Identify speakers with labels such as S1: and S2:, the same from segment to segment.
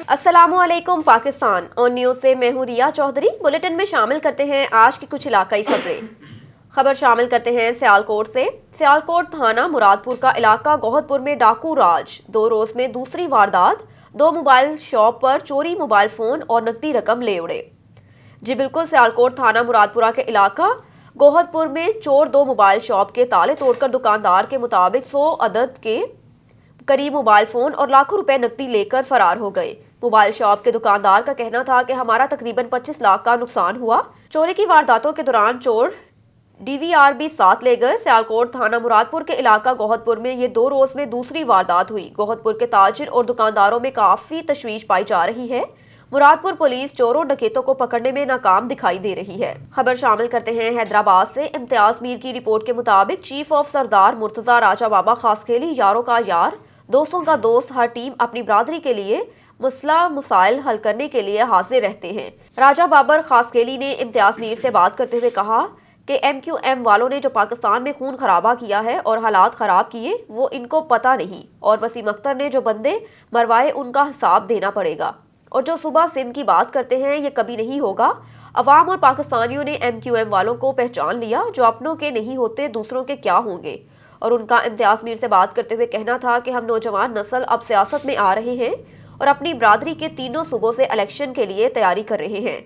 S1: अस्सलामुअलैकुम पाकिस्तान और न्यूज़ से मैं हूं रिया चौधरी। बुलेटिन में शामिल करते हैं आज की कुछ इलाकाई खबरें। खबर शामिल करते हैं सियालकोट से। सियालकोट थाना मुरादपुर का इलाका गोहतपुर में डाकू राज, 2 रोज में दूसरी वारदात। 2 मोबाइल शॉप पर चोरी, मोबाइल फोन और नकदी रकम ले उड़े। जी बिल्कुल, सियालकोट थाना मुरादपुरा के इलाका गोहतपुर में चोर 2 मोबाइल शॉप के ताले तोड़कर दुकानदार के मुताबिक 100 अदद के करीब मोबाइल फोन और लाखों रुपए नकदी लेकर फरार हो गए। मोबाइल शॉप के दुकानदार का कहना था कि हमारा तकरीबन 25 लाख का नुकसान हुआ। चोरी की वारदातों के दौरान चोर डीवीआर भी साथ ले गए। सियालकोट थाना मुरादपुर के इलाका गोहतपुर में ये 2 रोज में दूसरी वारदात हुई। गोहतपुर के ताजिर और दुकानदारों में काफी तशवीश पाई जा रही है। मुरादपुर पुलिस चोरों डकैतों को पकड़ने में नाकाम दिखाई दे रही है। खबर शामिल करते हैं हैदराबाद से। इम्तियाज मीर की रिपोर्ट के मुताबिक चीफ ऑफ सरदार मुर्तजा राजा बाबा खासखेली यारों का यार, दोस्तों का दोस्त, हर टीम अपनी बरादरी के लिए मसला मसाइल हल करने के लिए हाजिर रहते हैं। राजा बाबर खासखेली ने इम्तियाज मीर से बात करते हुए कहा कि MQM वालों ने जो पाकिस्तान में खून खराबा किया है और हालात खराब किए वो इनको पता नहीं, और वसीम अख्तर ने जो बंदे मरवाए उनका हिसाब देना पड़ेगा। और जो सुबह सिंध की बात करते हैं ये कभी नहीं होगा। अवाम और पाकिस्तानियों ने MQM वालों को पहचान लिया, जो अपनों के नहीं होते दूसरों के क्या होंगे। और उनका इम्तियाज मीर से बात करते हुए कहना था कि हम नौजवान नस्ल अब सियासत में आ रहे हैं और अपनी बरादरी के तीनों सूबों से इलेक्शन के लिए तैयारी कर रहे हैं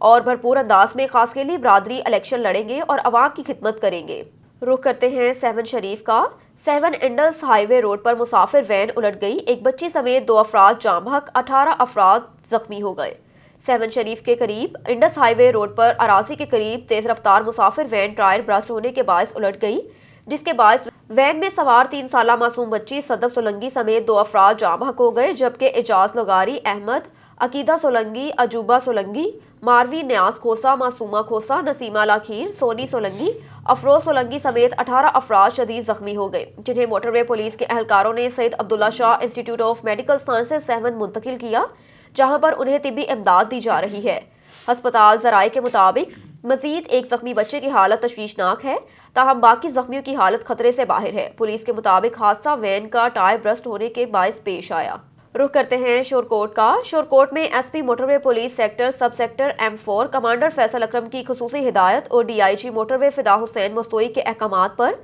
S1: और भरपूर अंदाज में खासखेली बरादरी इलेक्शन लड़ेंगे और अवाम की खिदमत करेंगे। रुख करते हैं 7 शरीफ का। 7 इंडस हाईवे रोड पर मुसाफिर वैन उलट गई। एक बच्ची समेत 2 अफराद जाम बहक, 18 अफराद जख्मी हो गए। 7 शरीफ के करीब इंडस हाईवे रोड पर अराजी के करीब तेज रफ्तार मुसाफिर वैन टायर ब्रस्ट होने के बायस उलट गई, जिसके बायस वैन में सवार 3 साला मासूम बच्ची सदफ सोलंगी समेत 2 अफराद जाम बहक हो गए, जबकि एजाज लोगारी, अहमद, अकीदा सोलंगी, अजूबा सोलंगी, मारवी न्याज खोसा, मासूमा खोसा, नसीमा लाखीर, सोनी सोलंगी, अफरोज सोलंगी समेत 18 अफराद शदीद जख्मी हो गए, जिन्हें मोटरवे पुलिस के एहलकारों ने Syed Abdullah Shah institute of medical sciences 7 मुंतकिल किया, जहां पर उन्हें तिब्बी इमदाद दी जा रही है। अस्पताल जराये के मुताबिक मजीद एक जख्मी बच्चे की हालत तशवीशनाक है, ताहम बाकी जख्मियों की हालत खतरे से बाहर है। पुलिस के मुताबिक हादसा वैन का टायर ब्रस्ट होने के बायस पेश आया। रुख करते हैं शोरकोट का। शोरकोट में SP मोटरवे पुलिस सेक्टर सब सेक्टर M4 कमांडर फैसल अकरम की खुसूसी हिदायत और DIG मोटरवे फिदा हुसैन मस्तोई के अहकामात पर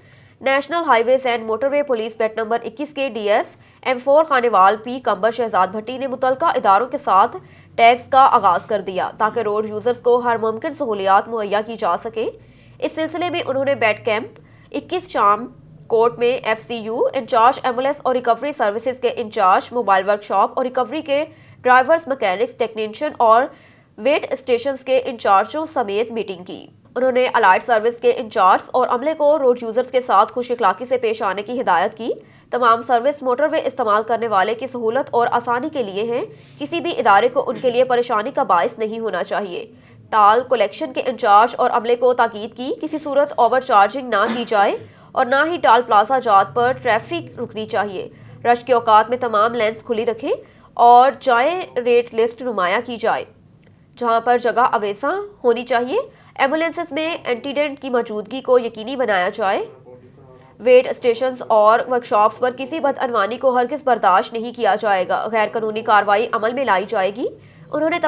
S1: national highways and motorway police beat number 21 के DS M4 खानेवाल P कंबर शहजाद भट्टी ने मुतलका इदारों के साथ टैक्स का आगाज कर दिया ताकि रोड यूजर्स को हर मुमकिन सहूलियात मुहैया की जा सके। इस सिलसिले में उन्होंने बैट कैंप 21 शाम कोर्ट में FCU इंचार्ज एम्बुलेंस और रिकवरी सर्विसेज के इंचार्ज, मोबाइल वर्कशॉप और रिकवरी के ड्राइवर्स, मैकेनिक्स, टेक्नीशियन और वेट स्टेशन के इंचार्जों समेत मीटिंग की। उन्होंने अलाइड सर्विस के इंचार्ज और अमले को रोड यूजर्स के साथ खुश इखलाकी से पेश आने की हिदायत की। तमाम सर्विस मोटरवे इस्तेमाल करने वाले की सहूलत और आसानी के लिए हैं। किसी भी इदारे को उनके लिए परेशानी का बायस नहीं होना चाहिए। टाल कलेक्शन के इंचार्ज और अमले को ताकीद की किसी सूरत ओवर चार्जिंग ना की जाए और ना ही टाल प्लाजा जात पर ट्रैफिक रुकनी चाहिए। रश के औकात में तमाम लेंस खुली रखें और जाए रेट लिस्ट नुमाया की जाए, जहां पर जगह अवेसा होनी चाहिए। एम्बुलेंसेस में एंटीडेंट की मौजूदगी को यकीनी बनाया जाए। वेट स्टेशंस और वर्कशॉप्स पर किसी बदअनवानी को हरगिज़ बर्दाश्त नहीं किया जाएगा। गैर कानूनी कार्रवाई अमल में लाई जाएगी। उन्होंने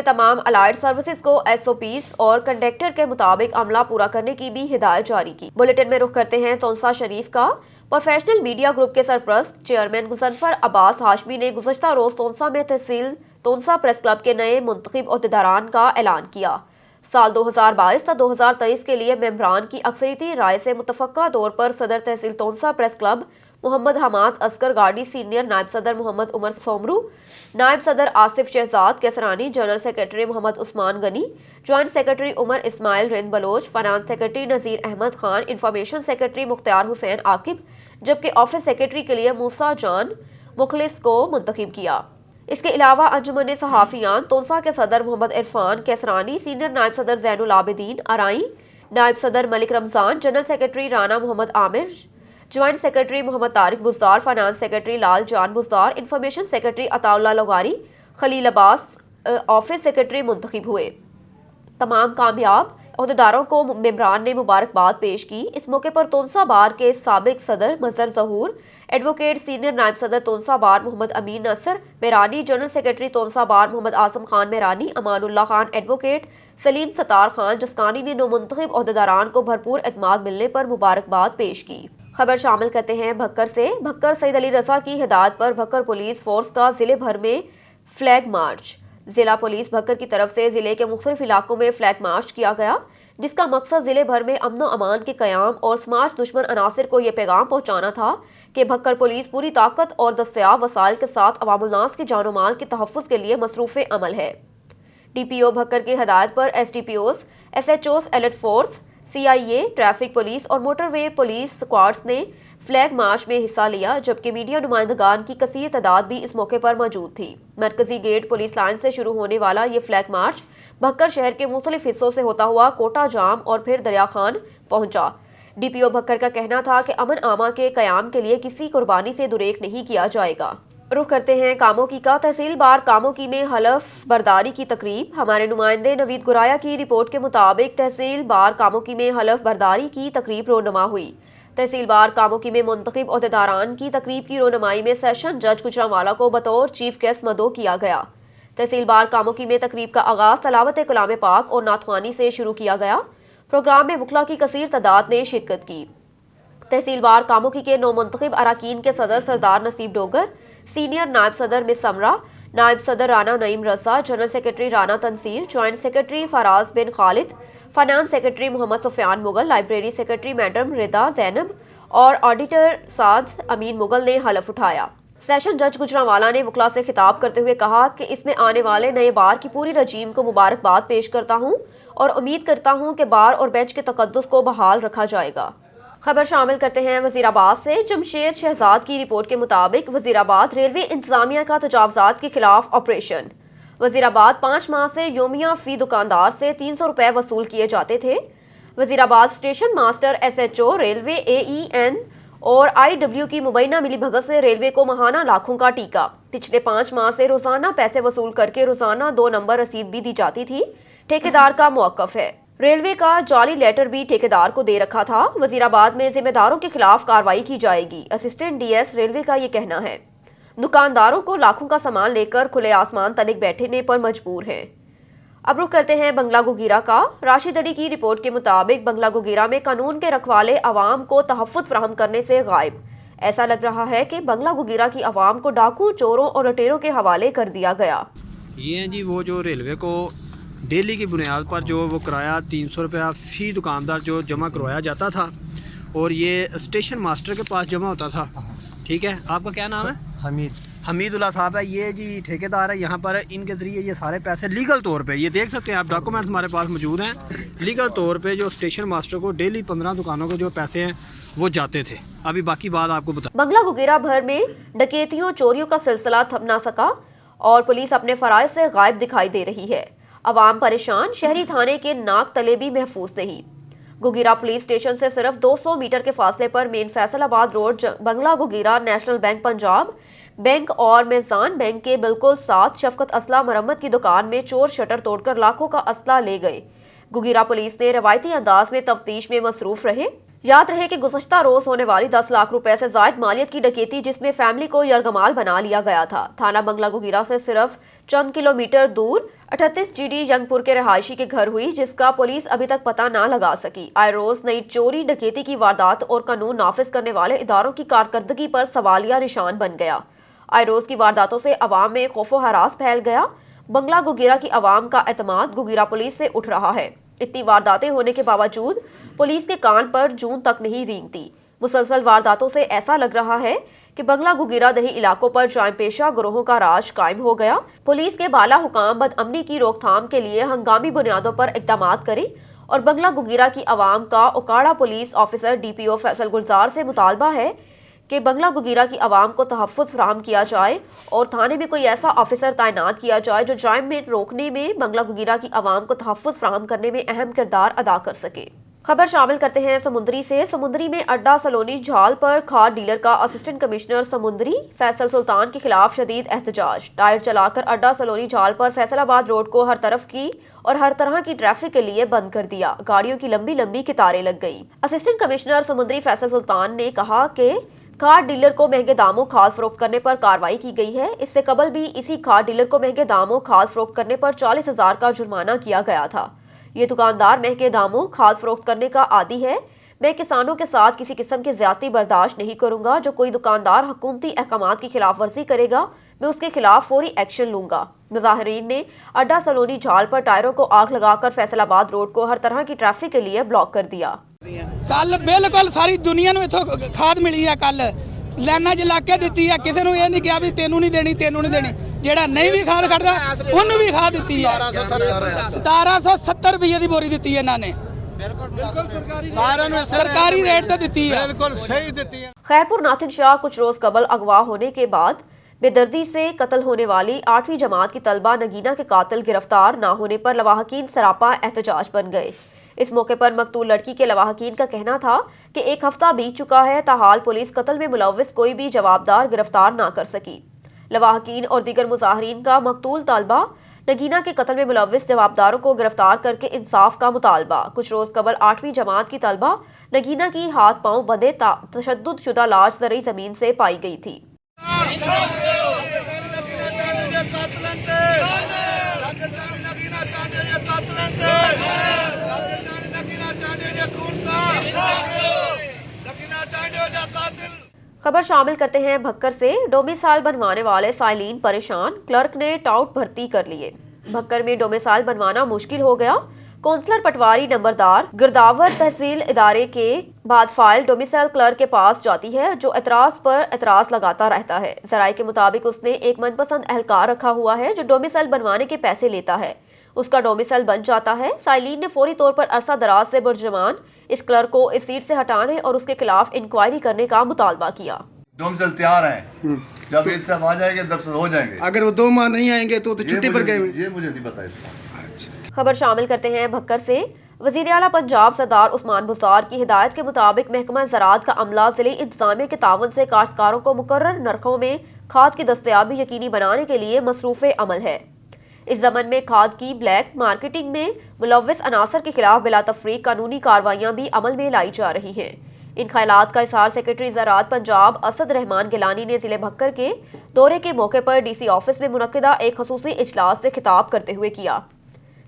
S1: तमाम अलाइड सर्विसेज को SOPs और कंडक्टर के मुताबिक अमला पूरा करने की भी हिदायत जारी की। बुलेटिन में रुख करते हैं तोंसा शरीफ का। प्रोफेशनल मीडिया ग्रुप के सरप्रस्त चेयरमैन गुजनफर अब्बास हाशमी ने गुज़श्ता रोज तोंसा में तहसील तोंसा प्रेस क्लब के नए मुंतखब अहदेदारान का ऐलान किया। साल 2022 से 2023 के लिए मेंबरान की अक्सरियती राय से मुतफ़क्का तौर पर सदर तहसील Taunsa press club Mohammad Hamad Askar Gadi, senior नायब सदर मोहम्मद उमर सोमरू, नायब सदर Asif Shahzad Qaisrani, general secretary Mohammad Usman Ghani, joint secretary Umar Ismail Rind Baloch, finance secretary Nazir Ahmed Khan, information secretary Mukhtar Hussain Aqib, जबकि ऑफिस सेक्रेटरी के लिए मूसा जान मुखलिस को मुंतखब किया। इसके अलावा अंजुमन सहाफ़ियान तोंसा के सदर मोहम्मद इरफान कैसरानी, सीनियर नायब सदर जैनुल आबिदीन अराई, नायब सदर Malik Ramzan, general secretary Rana Mohammad Amir, joint secretary Mohammad Tariq Buzdar, finance secretary Lal Jan Buzdar, information secretary Ataullah Logari, Khalil Abbas office secretary मुंतखब हुए। तमाम कामयाब अहदेदारों को मेंबरान ने मुबारकबाद पेश की। इस मौके पर तोंसा बार के साबिक सदर मजहर ज़हूर, एडवोकेट सीनियर नायब सदर तोनसा बार मोहम्मद अमीन नसर मेरानी, जनरल सेक्रेटरी तोनसा बार मोहम्मद आसम खान मेरानी, अमानुल्लाह खान, एडवोकेट सलीम सतार खान जसकानी ने नौमुंतखब ओहदेदारान को भरपूर एतमाद मिलने पर मुबारकबाद पेश की। खबर शामिल करते हैं भक्कर से। भक्कर सईद अली रजा की हिदायत पर भक्कर पुलिस फोर्स का जिले भर में फ्लैग मार्च। जिला पुलिस भक्कर की तरफ से जिले के मुख्तलिफ इलाकों में फ्लैग मार्च किया गया, जिसका मकसद जिले भर में अमन अमान के कयाम और समाज दुश्मन अनासिर को यह पैगाम पहुंचाना था कि भक्कर पुलिस पूरी ताकत और दस्तयाब वसाइल के साथ अवामुन्नास के जानो माल के तहफ़्फ़ुज़ के लिए मसरूफ़ अमल है। DPO भक्कर की हिदायत पर SDPOs, SHOs, alert force, CIA, traffic police और मोटरवे पुलिस स्क्वाड्स ने फ्लैग मार्च में हिस्सा लिया, जबकि मीडिया नुमाइंदगान की कसीर तादाद भी इस मौके पर मौजूद थी। मरकजी गेट पुलिस लाइन से शुरू होने वाला ये फ्लैग मार्च भक्कर शहर के मुख्तलिफ हिस्सों से होता हुआ कोटा जाम और फिर दरिया खान पहुंचा। DPO भक्कर का कहना था कि अमन आमा के कयाम के लिए किसी कुर्बानी से दुरेक नहीं किया जाएगा। रुख करते हैं कामोकी का। तहसील बार कामोकी में हलफ बर्दारी की तकरीब। हमारे नुमाइंदे नवीद गुराया की रिपोर्ट के मुताबिक तहसील बार कामोकी में हलफ बर्दारी की तकरीब रोनुमा हुई। तहसील बार कामोकी में मुंतखब ओहदेदारान की तकरीब की रोनुमाई में सेशन जज गुजरांवाला को बतौर चीफ गेस्ट मदो किया गया। तहसील बार कामोकी में तकरीब का आगाज तलावत कलाम पाक और नाथवानी से शुरू किया गया। प्रोग्राम में वकला की कसीर तादाद ने शिरकत की। तहसील बार कामोकी के नौ मुंतखब अराकीन के सदर सरदार नसीब डोगर, सीनियर नायब सदर मिस समरा, नायब सदर Rana Naeem Raza, general secretary Rana Tanseer, joint secretary Faraz bin Khalid, finance secretary Mohammad Sufyan Mughal, library secretary madam Rida Zainab और ऑडिटर साद अमीन मुगल ने हलफ उठाया। सेशन जज गुजरांवाला ने वकला से खिताब करते हुए कहा कि इसमें आने वाले नए बार की पूरी रजीम को मुबारकबाद पेश करता हूँ और उम्मीद करता हूँ कि बार और बेंच के तकद्दुस को बहाल रखा जाएगा। खबर शामिल करते हैं वजीराबाद से। जमशेद शहजाद की रिपोर्ट के मुताबिक वजीराबाद रेलवे इंतजामिया का तजावजात के खिलाफ ऑपरेशन। वजीराबाद 5 माह से योमिया फी दुकानदार से 300 रुपए वसूल किए जाते थे। Wazirabad station master SHO railway AEN और IW की मुबैना मिली भगत से रेलवे को महाना लाखों का टीका। पिछले 5 माह से रोजाना पैसे वसूल करके रोजाना 2 नंबर रसीद भी दी जाती थी। ठेकेदार का मौकफ है। रेलवे का जाली लेटर भी ठेकेदार को दे रखा था। वजीराबाद में जिम्मेदारों के खिलाफ कार्रवाई की जाएगी। असिस्टेंट DS रेलवे का ये कहना है। दुकानदारों को लाखों का सामान लेकर खुले आसमान तनिक बैठने पर मजबूर हैं। अब रुख करते हैं बंगला गुगीरा का। राशिद अली की रिपोर्ट के मुताबिक बंगला गुगीरा में कानून के रखवाले अवाम को तहफ़्फ़ुज़ फराहम करने से गायब। ऐसा लग रहा है कि बंगला गुगीरा की अवाम को डाकू, चोरों और लुटेरों के हवाले कर दिया गया।
S2: ये हैं जी वो जो रेलवे को डेली की बुनियाद पर जो वो किराया 300 रुपया फ़ी दुकानदार जो जमा करवाया जाता था और ये स्टेशन मास्टर के पास जमा होता था। ठीक है, आपका क्या नाम है? हमीदुल्लाह साहब है। ये जी ठेकेदार है। यहाँ पर इनके ज़रिए ये सारे पैसे लीगल तौर पे, ये देख सकते हैं आप, डॉक्यूमेंट्स हमारे पास मौजूद हैं। लीगल तौर पे जो स्टेशन मास्टर को डेली 15 दुकानों के जो पैसे हैं वो जाते थे। अभी बाकी बात आपको बता।
S1: बंगला गुगीरा भर में डकैतियों चोरियों का सिलसिला थम ना सका और पुलिस अपने फराइज से गायब दिखाई दे रही है। अवाम परेशान, शहरी थाने के नाक तले भी महफूज नहीं। गुगीरा पुलिस स्टेशन से सिर्फ 200 मीटर के फासले पर मेन फैसलाबाद रोड बंगला गुगीरा नेशनल बैंक, पंजाब बैंक और मेज़ान बैंक के बिल्कुल साथ शफकत असला मरम्मत की दुकान में चोर शटर तोड़कर लाखों का असला ले गए। गुगीरा पुलिस ने रवायती अंदाज में तफ्तीश में मसरूफ रहे। याद रहे कि गुज़श्ता रोज होने वाली 10 लाख रुपए से जायद मालियत की डकैती जिसमें फैमिली को यरगमाल बना लिया गया था। थाना बंगला गुगीरा से सिर्फ चंद किलोमीटर दूर 38 GD यंगपुर के रहायशी के घर हुई, जिसका पुलिस अभी तक पता ना लगा सकी। आए रोज नई चोरी डकैती की वारदात और कानून नाफिज करने वाले इदारों की कारकर्दगी पर सवालिया निशान बन गया। आए रोज की वारदातों से अवाम में खौफो हरास फैल गया। बंगला गुगीरा की अवाम का एतमाद गुगीरा पुलिस से उठ रहा है। इतनी वारदातें होने के बावजूद पुलिस के कान पर जून तक नहीं रेंगती। मुसलसल वारदातों से ऐसा लग रहा है कि बंगला गुगीरा दही इलाकों पर जाम पेशा गिरोहों का राज कायम हो गया। पुलिस के बाला हुकाम बदअमनी की रोकथाम के लिए हंगामी बुनियादों पर इक़दाम करें और बंगला गुगीरा की अवाम का Okara police officer DPO Faisal Gulzar से मुतालबा है कि बंगला गुगीरा की अवाम को तहफ़्फ़ुज़ फराहम किया जाए और थाने में कोई ऐसा ऑफिसर तैनात किया जाए जो जाम में रोकने में बंगला गुगीरा की अवाम को तहफ़्फ़ुज़ फराहम करने में अहम किरदार अदा कर सके। खबर शामिल करते हैं समुंदरी से। समुंदरी में अड्डा सलोनी झाल पर खाद डीलर का असिस्टेंट कमिश्नर समुंदरी फैसल सुल्तान के खिलाफ शदीद एहतजाज। टायर चलाकर अड्डा सलोनी झाल पर फैसलाबाद रोड को हर तरफ की और हर तरह की ट्रैफिक के लिए बंद कर दिया। गाड़ियों की लंबी लंबी कतारें लग गई। असिस्टेंट कमिश्नर समुंदरी फैसल सुल्तान ने कहा कि खाद डीलर को महंगे दामों खाद फरोख्त करने पर कार्रवाई की गई है। इससे कबल भी इसी खाद डीलर को महंगे दामों खाद फरोख्त करने पर 40,000 का जुर्माना किया गया था। ये दुकानदार महंगे दामों खाद फरोख्त करने का आदी है। मैं किसानों के साथ किसी किस्म की ज्यादती बर्दाश्त नहीं करूंगा। जो कोई दुकानदार हुकूमती अहकामात की खिलाफ वर्जी करेगा, मैं उसके खिलाफ फौरी एक्शन लूंगा। मुजाहिरीन ने अड्डा सलोनी झाल पर टायरों को आग लगाकर फैसलाबाद रोड को हर तरह की ट्रैफिक के लिए ब्लॉक कर दिया।
S3: कल बिल्कुल सारी दुनिया ਨੂੰ इथों खाद मिली है। कल लाइना च ला के दी है, किसी ने यह नहीं कहा भी तेनू नहीं देनी, तेनू नहीं देनी। जेड़ा नहीं भी खाद खड़दा उन्होंने भी खाद दी है। 1770 रुपये की बोरी दी है इन्होंने, सरकारी रेट तो दी है, बिल्कुल सही दी है।
S1: खैरपुर नाथिन शाह कुछ रोज कबल अगवा होने के बाद बेदर्दी से कत्ल होने वाली 8वीं जमात की तलबा नगीना के कातिल गिरफ्तार न होने पर लवाहकीन सरापा एहतजाज बन गए। इस मौके पर मकतूल लड़की के लवाहकीन का कहना था कि एक हफ्ता बीत चुका है, ताहाल पुलिस कत्ल में मुलव्विस कोई भी जवाबदार गिरफ्तार ना कर सकी। लवाहकीन और दीगर मुजाहिरीन का मकतूल तलबा नगीना के कत्ल में मुलव्विस जवाबदारों को गिरफ्तार करके इंसाफ का मुतालबा। कुछ रोज कबल 8वीं जमात की तलबा नगीना की हाथ पांव बंधे तशद्दुद शुदा लाश ज़रई जमीन से पाई गई थी। खबर शामिल करते हैं भक्कर से। डोमिसाइल बनवाने वाले साइलिन परेशान, क्लर्क ने टाउट भर्ती कर लिए। भक्कर में डोमिसाइल बनवाना मुश्किल हो गया। कौंसलर पटवारी नंबरदार गिरदावर तहसील इदारे के बाद फाइल डोमिसाइल क्लर्क के पास जाती है, जो एतराज पर एतराज लगाता रहता है। जराये के मुताबिक उसने एक मनपसंद एहलकार रखा हुआ है जो डोमिसाइल बनवाने के पैसे लेता है। उसका डोमिसाइल बन जाता है। साइलिन ने फौरी तौर पर अरसा दराज से बुर्जुमान इस क्लर्क को इस सीट से हटाने और उसके खिलाफ इंक्वायरी करने का मुतालबा किया।
S4: डोमिसाइल तैयार है, जब ये सब आ जाएंगे दरअसल हो जाएंगे।
S3: अगर वो 2 माह नहीं आएंगे तो छुट्टी पर गए।
S4: ये मुझे नहीं पता इसका।
S1: खबर शामिल करते हैं भक्कर से। वज़ीर आला पंजाब सरदार उस्मान बुज़दार की हिदायत के मुताबिक महकमा ज़राअत का अमला ज़िले इंतज़ामिया के तावन से काश्तकारों को मुकर्रर नरखों में खाद की दस्तयाबी यकीनी बनाने के लिए मसरूफ़ अमल है। इस ज़मन में खाद की ब्लैक मार्केटिंग में मुलव्विस अनासर के खिलाफ बिला तफरीक कानूनी कार्रवाइयाँ भी अमल में लाई जा रही हैं। इन ख्यालात का इज़हार सेक्रेटरी ज़राअत पंजाब असद रहमान गिलानी ने ज़िले भक्कर के दौरे के मौके पर DC ऑफिस में मुनक्किदा एक खसूसी इजलास से खिताब करते हुए किया।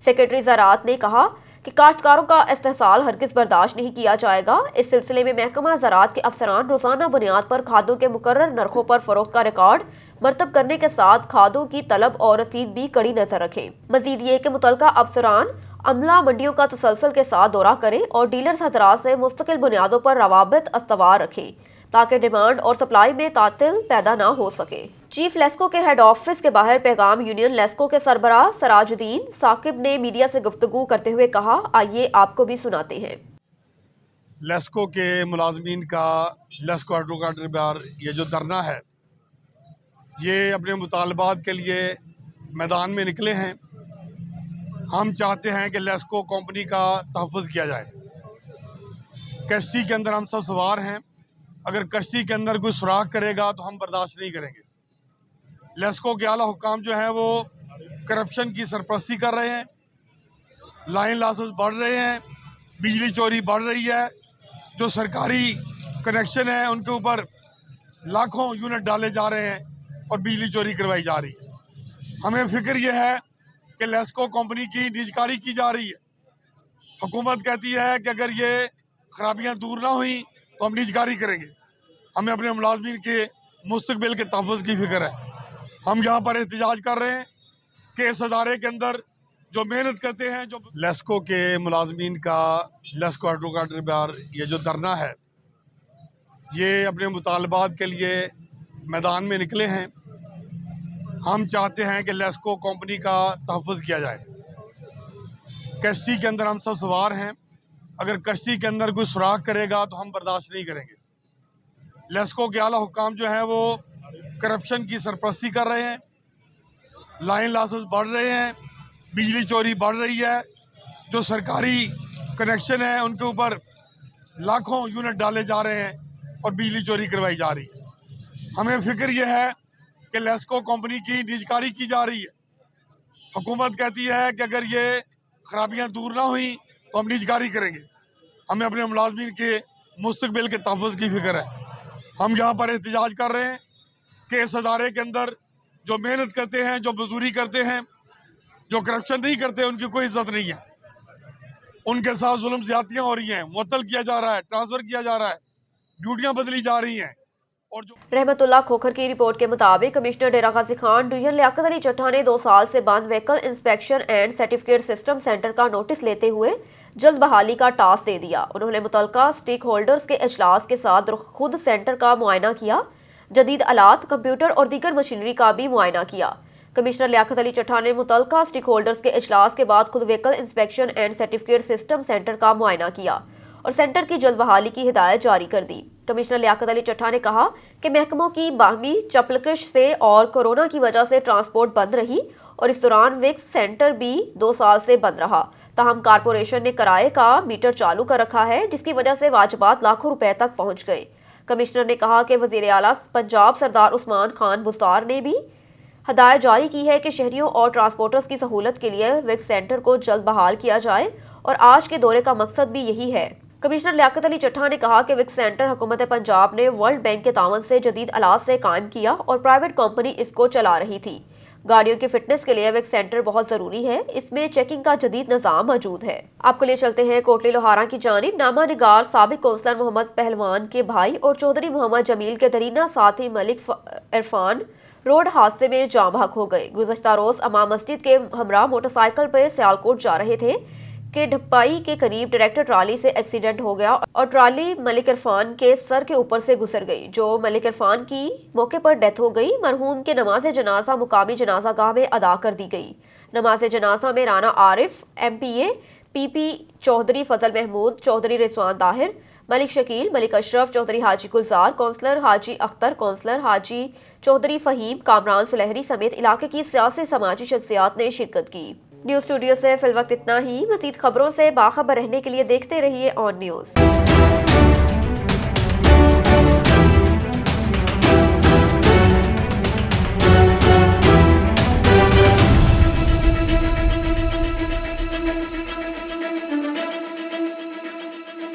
S1: सेक्रेटरी ज़राअत ने कहा कि काश्तकारों का इस्तेहसाल हरगिज़ बर्दाश्त नहीं किया जाएगा। इस सिलसिले में महकमा ज़राअत के अफसरान रोज़ाना बुनियाद पर खादों के मुकर्रर नरखों पर फरोख्त का रिकॉर्ड मरतब करने के साथ खादों की तलब और रसीद भी कड़ी नजर रखें। मजीद ये कि मुतलका अफसरान अमला मंडियों का तसलसल के साथ दौरा करें और डीलर्स हजरात से मुस्तकिल बुनियादों पर रवाबित अस्तवार रखें ताकि डिमांड और सप्लाई में तातिल पैदा ना हो सके। चीफ लेस्को के हेड ऑफिस के बाहर पैगाम यूनियन लेस्को के सरबराह सराजुद्दीन साकिब ने मीडिया से गुफ्तगू करते हुए कहा, आइए आपको भी सुनाते हैं।
S5: लेस्को के मुलाजमीन का लेस्को एडवोकेट बार ये जो धरना है, ये अपने मुतालबात के लिए मैदान में निकले हैं। हम चाहते हैं कि लेस्को कंपनी का तहफ़्फ़ुज़ किया जाए। कश्ती के अंदर हम सब सवार हैं, अगर कश्ती के अंदर कोई सुराख करेगा तो हम बर्दाश्त नहीं करेंगे। लेस्को के आला हुक्काम जो हैं वो करप्शन की सरपरस्ती कर रहे हैं, लाइन लॉसेस बढ़ रहे हैं, बिजली चोरी बढ़ रही है, जो सरकारी कनेक्शन है उनके ऊपर लाखों यूनिट डाले जा रहे हैं और बिजली चोरी करवाई जा रही है। हमें फिक्र यह है कि लेस्को कंपनी की निजकारी की जा रही है। हुकूमत कहती है कि अगर ये खराबियां दूर ना हुई तो हम निजकारी करेंगे। हमें अपने मुलाजमीन के मुस्तकबिल के तहफ़्फ़ुज़ की फिक्र है। हम यहाँ पर एहतजाज कर रहे हैं कि इस अदारे के अंदर जो मेहनत करते हैं, जो लेस्को के मुलाजमीन का लेस्को एडवोकेट बार ये जो धरना है, ये अपने मुतालबात के लिए मैदान में निकले हैं। हम चाहते हैं कि लेस्को कंपनी का तहफ़्फ़ुज़ किया जाए। कश्ती के अंदर हम सब सवार हैं, अगर कश्ती के अंदर कोई सुराख करेगा तो हम बर्दाश्त नहीं करेंगे। लेस्को के आला हुक्काम जो हैं वो करप्शन की सरपरस्ती कर रहे हैं, लाइन लॉसेस बढ़ रहे हैं, बिजली चोरी बढ़ रही है, जो सरकारी कनेक्शन है उनके ऊपर लाखों यूनिट डाले जा रहे हैं और बिजली चोरी करवाई जा रही है। हमें फिक्र यह है कि लेस्को कंपनी की निजकारी की जा रही है। हुकूमत कहती है कि अगर ये खराबियां दूर ना हुई तो हम निजकारी करेंगे। हमें अपने मुलाजमीन के मुस्तकबिल के तहफ़्फ़ुज़ की फिक्र है। हम यहाँ पर एहतजाज कर रहे हैं कि इस अदारे के अंदर जो मेहनत करते हैं, जो मजदूरी करते हैं, जो करप्शन नहीं करते, उनकी कोई इज्जत नहीं है। उनके साथ जुल्म ज्यादतियाँ हो रही हैं, मुअत्तल किया जा रहा है, ट्रांसफर किया जा रहा है, ड्यूटियाँ बदली जा रही हैं। और जो
S1: रहमतुल्लाह खोखर की रिपोर्ट के मुताबिक कमिश्नर डेरा गाजी खान डिवीजन लियाकत अली चट्टा ने 2 साल से बंद vehicle inspection and certificate system centre का नोटिस लेते हुए जल्द बहाली का टास्क दे दिया। उन्होंने मुतल्लिका स्टेक होल्डर्स के इजलास के साथ खुद सेंटर का मुआयना किया, जदीद आलात, कंप्यूटर और दीगर मशीनरी का भी मुआयना किया। कमिश्नर लियाकत अली चट्टा ने मुतल्लिका स्टेक होल्डर्स के इजलास के बाद खुद vehicle inspection and certificate system centre का मुआयना किया और सेंटर की जल्द बहाली की हिदायत जारी कर दी। कमिश्नर लियाकत अली चट्टा ने कहा कि महकमों की बाहमी चपलकश से और कोरोना की वजह से ट्रांसपोर्ट बंद रही और इस दौरान विक्स सेंटर भी 2 साल से बंद रहा। ताहम कारपोरेशन ने किराए का मीटर चालू कर रखा है, जिसकी वजह से वाजबात लाखों रुपए तक पहुंच गए। कमिश्नर ने कहा कि वजीर आला पंजाब सरदार उस्मान खान बुस्तार ने भी हदायत जारी की है कि शहरियों और ट्रांसपोर्टर्स की सहूलत के लिए विक्स सेंटर को जल्द बहाल किया जाए और आज के दौरे का मकसद भी यही है। कमिश्नर लियाकत अली चट्टा ने कहा कि विक्स सेंटर हुकूमत पंजाब ने वर्ल्ड बैंक के तावन से जदीद आलात से कायम किया और प्राइवेट कंपनी इसको चला रही थी। गाड़ियों की फिटनेस के लिए विक्स सेंटर बहुत जरूरी है, इसमें चेकिंग का जदीद निज़ाम मौजूद है। आपको लिए चलते हैं कोटली लोहारा की जानिब। नामा निगार साबिक कौंसलर मोहम्मद पहलवान के भाई और चौधरी मोहम्मद जमील के दरीना साथी मलिक इरफान रोड हादसे में जाँ बहक हो गए। गुज़श्ता रोज अमा मस्जिद के हमरा मोटरसाइकिल पर सियालकोट जा रहे थे कि ढपाई के करीब डायरेक्टर ट्राली से एक्सीडेंट हो गया और ट्राली मलिक इरफान के सर के ऊपर से गुजर गई, जो मलिक इरफान की मौके पर डेथ हो गई। मरहूम के नमाज जनाजा मुकामी जनाजा गाह में अदा कर दी गई। नमाज जनाजा में राना आरिफ, MPA, PP चौधरी, फजल महमूद चौधरी, रिजवान ताहिर, मलिक शकील, मलिक अशरफ चौधरी, हाजी गुलजार, कौंसलर हाजी अख्तर, कौंसलर हाजी चौधरी फहीम, कामरान सुलहरी समेत इलाके की सियासी समाजी शख्सियात ने शिरकत की। न्यूज़ स्टूडियो से फिलवक्त इतना ही। मज़ीद खबरों से बाखबर रहने के लिए देखते रहिए ऑन न्यूज़।